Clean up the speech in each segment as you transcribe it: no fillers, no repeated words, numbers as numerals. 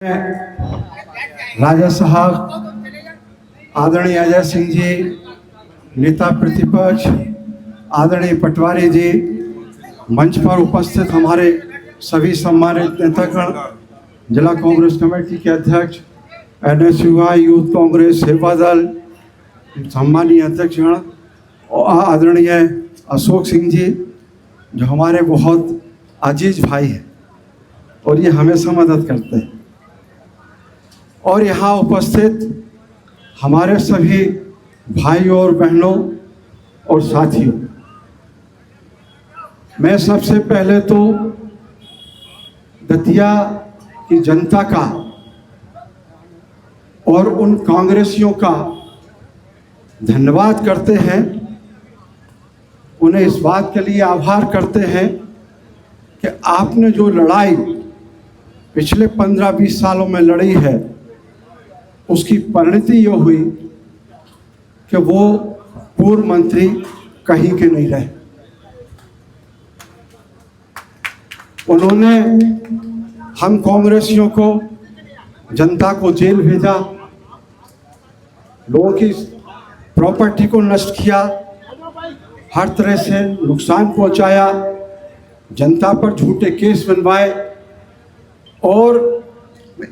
राजा साहब, आदरणीय अजय सिंह जी, नेता प्रतिपक्ष आदरणीय पटवारी जी, मंच पर उपस्थित हमारे सभी सम्मानित नेतागण, जिला कांग्रेस कमेटी के अध्यक्ष, NSUI यूथ कांग्रेस सेवा दल सम्मानीय अध्यक्षगण और आदरणीय अशोक सिंह जी, जो हमारे बहुत अजीज भाई हैं और ये हमेशा मदद करते हैं, और यहाँ उपस्थित हमारे सभी भाइयों और बहनों और साथियों, मैं सबसे पहले तो दतिया की जनता का और उन कांग्रेसियों का धन्यवाद करते हैं, उन्हें इस बात के लिए आभार करते हैं कि आपने जो लड़ाई पिछले 15-20 सालों में लड़ी है, उसकी परिणति ये हुई कि वो पूर्व मंत्री कहीं के नहीं रहे। उन्होंने हम कांग्रेसियों को, जनता को जेल भेजा, लोगों की प्रॉपर्टी को नष्ट किया, हर तरह से नुकसान पहुंचाया, जनता पर झूठे केस बनवाए। और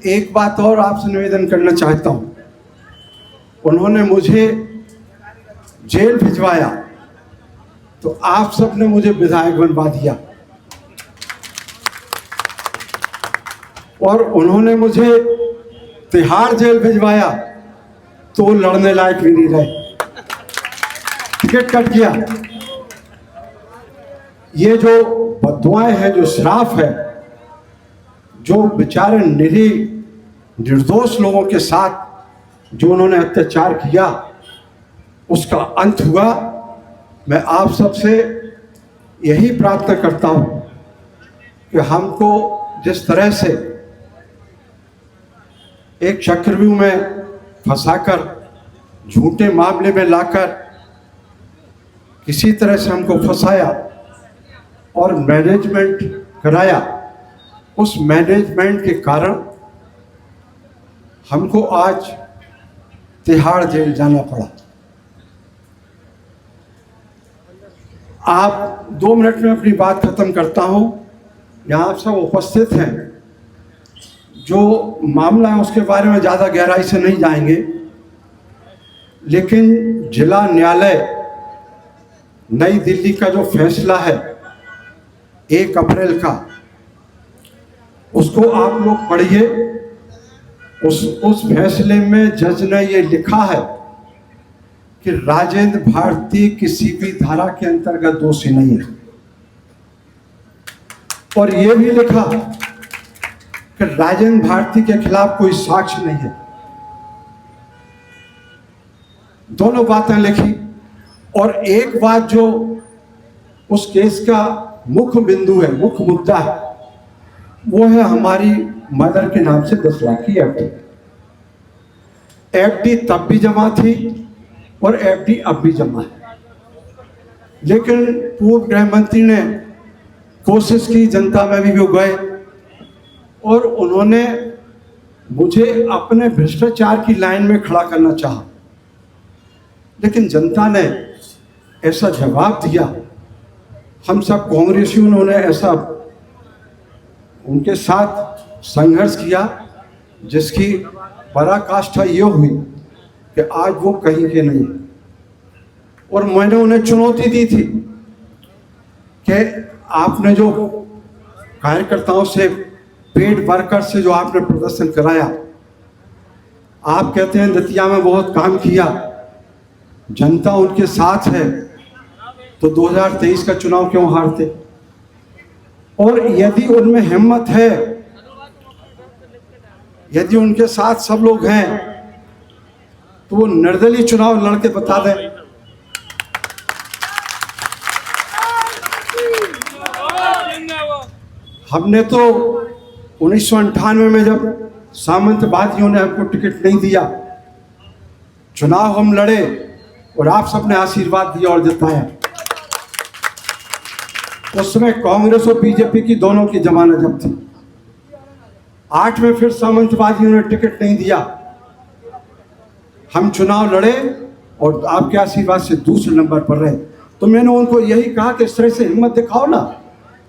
एक बात और आपसे निवेदन करना चाहता हूं, उन्होंने मुझे जेल भिजवाया तो आप सब ने मुझे विधायक बनवा दिया, और उन्होंने मुझे तिहाड़ जेल भिजवाया तो लड़ने लायक भी नहीं रहे, टिकट कट गया। ये जो बददुआएं हैं, जो श्राप है, जो बेचारे निरीह निर्दोष लोगों के साथ जो उन्होंने अत्याचार किया, उसका अंत हुआ। मैं आप सबसे यही प्रार्थना करता हूं कि हमको जिस तरह से एक चक्रव्यूह में फंसाकर, झूठे मामले में लाकर किसी तरह से हमको फंसाया और मैनेजमेंट कराया, उस मैनेजमेंट के कारण हमको आज तिहाड़ जेल जाना पड़ा। आप 2 मिनट में अपनी बात खत्म करता हूं। यहाँ आप सब उपस्थित हैं, जो मामला है उसके बारे में ज़्यादा गहराई से नहीं जाएंगे, लेकिन जिला न्यायालय नई दिल्ली का जो फैसला है 1 अप्रैल का, उसको आप लोग पढ़िए। उस फैसले में जज ने ये लिखा है कि राजेंद्र भारती किसी भी धारा के अंतर्गत दोषी नहीं है, और ये भी लिखा कि राजेंद्र भारती के खिलाफ कोई साक्ष्य नहीं है। दोनों बातें लिखी, और एक बात जो उस केस का मुख्य बिंदु है, मुख्य मुद्दा है, वो है हमारी मदर के नाम से 10 लाख की एफडी तब भी जमा थी और एफडी अब भी जमा है। लेकिन पूर्व गृह मंत्री ने कोशिश की, जनता में भी वो गए और उन्होंने मुझे अपने भ्रष्टाचार की लाइन में खड़ा करना चाहा, लेकिन जनता ने ऐसा जवाब दिया, हम सब कांग्रेसियों ने ऐसा उनके साथ संघर्ष किया, जिसकी पराकाष्ठा ये हुई कि आज वो कहीं के नहीं। और मैंने उन्हें चुनौती दी थी कि आपने जो कार्यकर्ताओं से, पेड वर्कर से जो आपने प्रदर्शन कराया, आप कहते हैं दतिया में बहुत काम किया, जनता उनके साथ है, तो 2023 का चुनाव क्यों हारते? और यदि उनमें हिम्मत है, यदि उनके साथ सब लोग हैं, तो वो निर्दलीय चुनाव लड़के बता दें। हमने तो 1998 में जब सामंतवादियों ने हमको टिकट नहीं दिया, चुनाव हम लड़े और आप सबने आशीर्वाद दिया और जिताया। उस समय कांग्रेस और बीजेपी की दोनों की जमानत जब्त थी। 8 में फिर सामंतवादियों ने टिकट नहीं दिया। हम चुनाव लड़े और आपके आशीर्वाद से दूसरे नंबर पर रहे। तो मैंने उनको यही कहा कि इस तरह से हिम्मत दिखाओ ना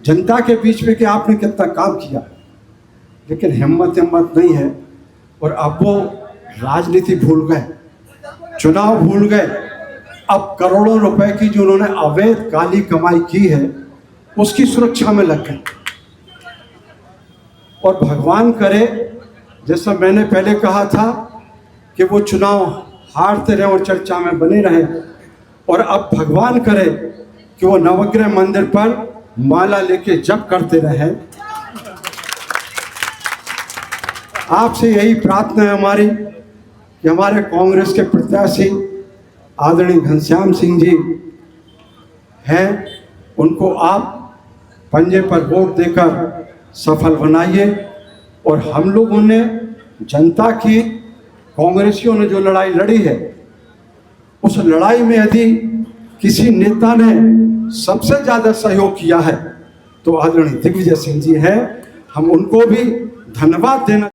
जनता के बीच में कि आपने कितना काम किया। लेकिन हिम्मत नहीं है। और अब वो राजनीति भूल गए, चुनाव भूल गए। अब करोड़ों रुपए की जो उन्होंने अवैध काली कमाई की है उसकी सुरक्षा में लग गए। और भगवान करे, जैसा मैंने पहले कहा था कि वो चुनाव हारते रहे और चर्चा में बने रहे, और अब भगवान करे कि वो नवग्रह मंदिर पर माला लेके जप करते रहे। आपसे यही प्रार्थना है हमारी कि हमारे कांग्रेस के प्रत्याशी आदरणीय घनश्याम सिंह जी हैं, उनको आप पंजे पर वोट देकर सफल बनाइए। और हम लोगों ने जनता की, कांग्रेसियों ने जो लड़ाई लड़ी है, उस लड़ाई में यदि किसी नेता ने सबसे ज़्यादा सहयोग किया है तो आदरणीय दिग्विजय सिंह जी हैं। हम उनको भी धन्यवाद देना